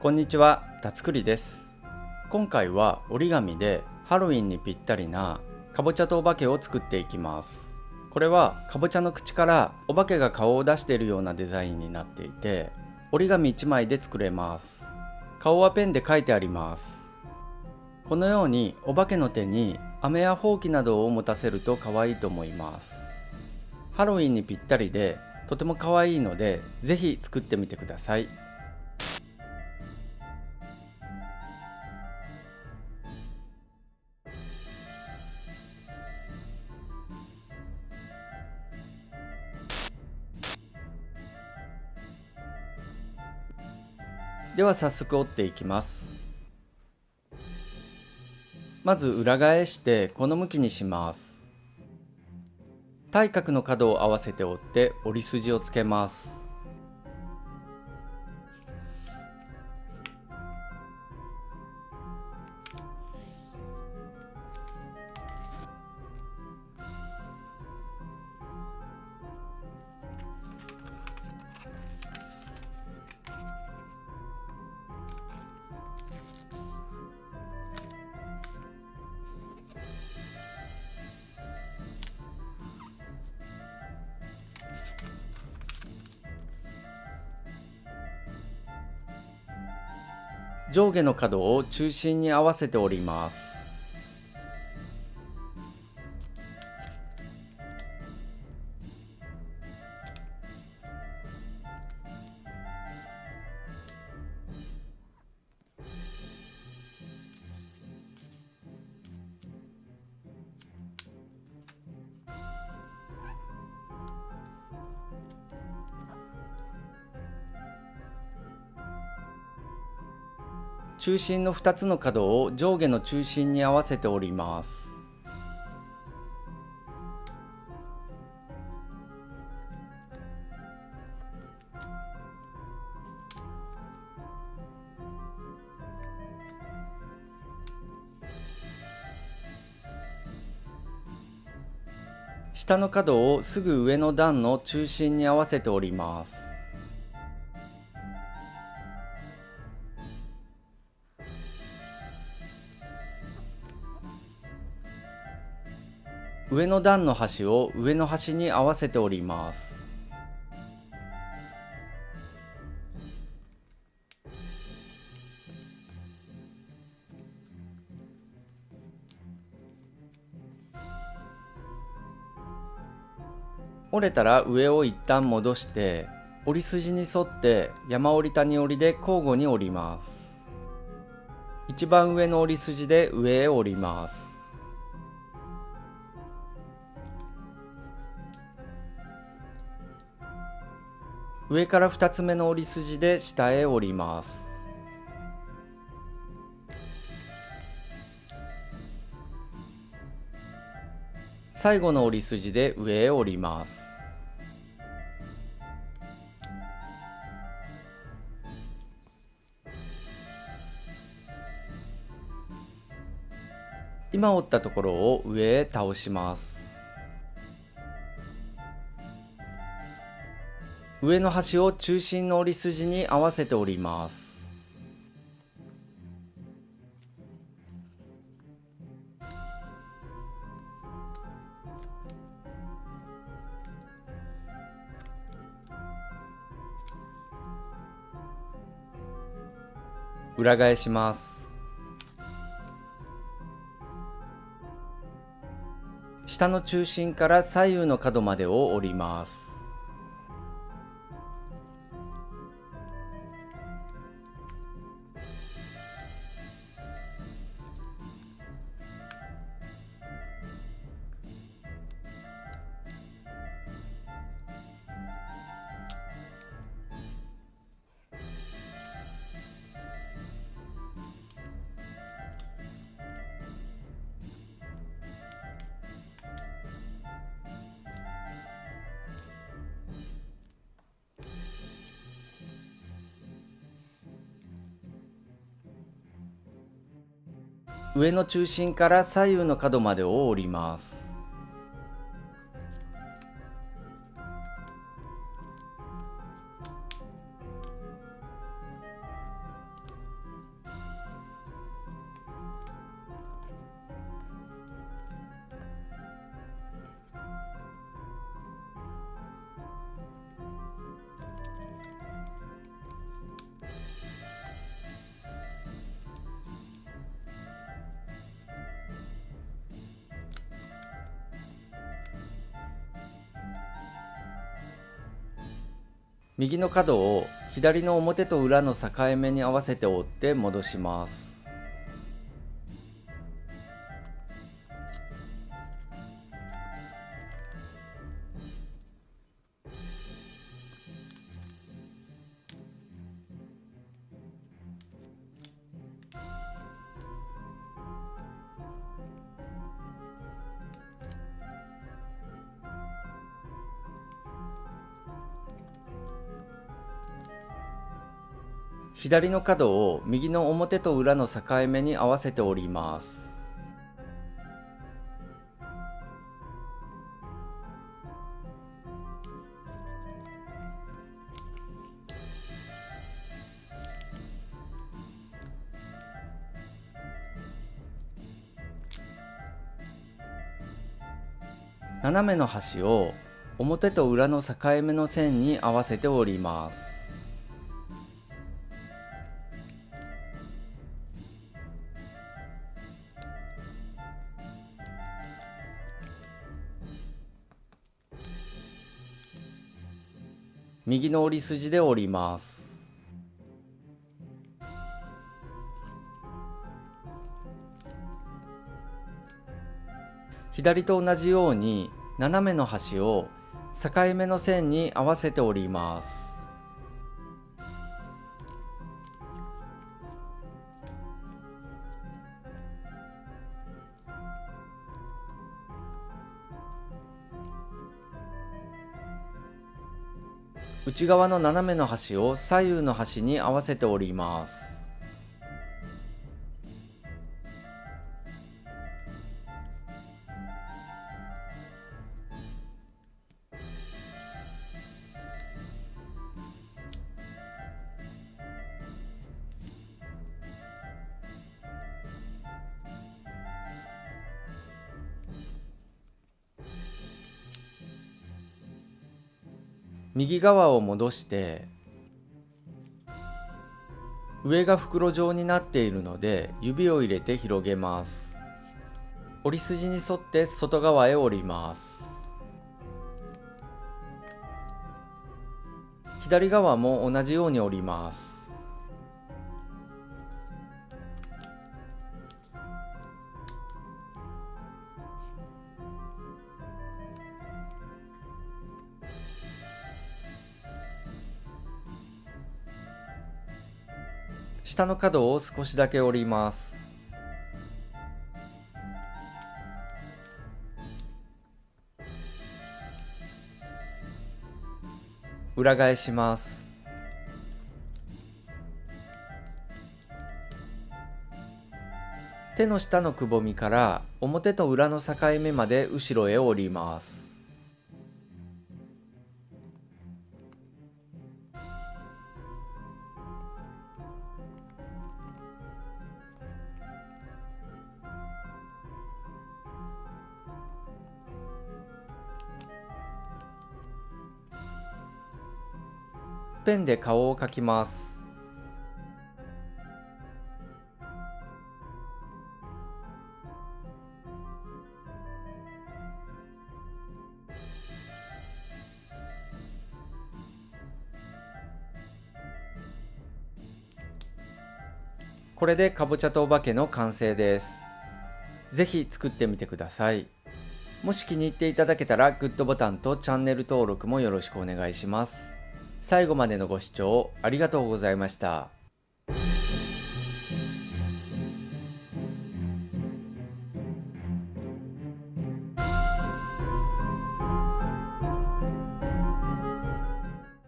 こんにちは、たつくりです。今回は折り紙でハロウィンにぴったりなかぼちゃとお化けを作っていきます。これはかぼちゃの口からお化けが顔を出しているようなデザインになっていて、折り紙1枚で作れます。顔はペンで描いてあります。このようにお化けの手に飴やほうきなどを持たせると可愛いと思います。ハロウィンにぴったりでとても可愛いので、ぜひ作ってみてください。では早速折っていきます。まず裏返してこの向きにします。対角の角を合わせて折って折り筋をつけます。上下の角を中心に合わせて折ります。中心の2つの角を上下の中心に合わせて折ります。下の角をすぐ上の段の中心に合わせて折ります。上の段の端を上の端に合わせて折ります。折れたら上を一旦戻して折り筋に沿って山折り谷折りで交互に折ります。一番上の折り筋で上へ折ります。上から2つ目の折り筋で下へ折ります。最後の折り筋で上へ折ります。今折ったところを上へ倒します。上の端を中心の折り筋に合わせて折ります。裏返します。下の中心から左右の角までを折ります。上の中心から左右の角までを折ります。右の角を左の表と裏の境目に合わせて折って戻します。左の角を右の表と裏の境目に合わせて折ります。斜めの端を表と裏の境目の線に合わせて折ります。右の折り筋で折ります。左と同じように斜めの端を境目の線に合わせて折ります。内側の斜めの端を左右の端に合わせて折ります。右側を戻して上が袋状になっているので指を入れて広げます。折り筋に沿って外側へ折ります。左側も同じように折ります。下の角を少しだけ折ります。裏返します。手の下のくぼみから表と裏の境目まで後ろへ折ります。ペンで顔を描きます。これでかぼちゃとお化けの完成です。ぜひ作ってみてください。もし気に入っていただけたらグッドボタンとチャンネル登録もよろしくお願いします。最後までのご視聴ありがとうございました。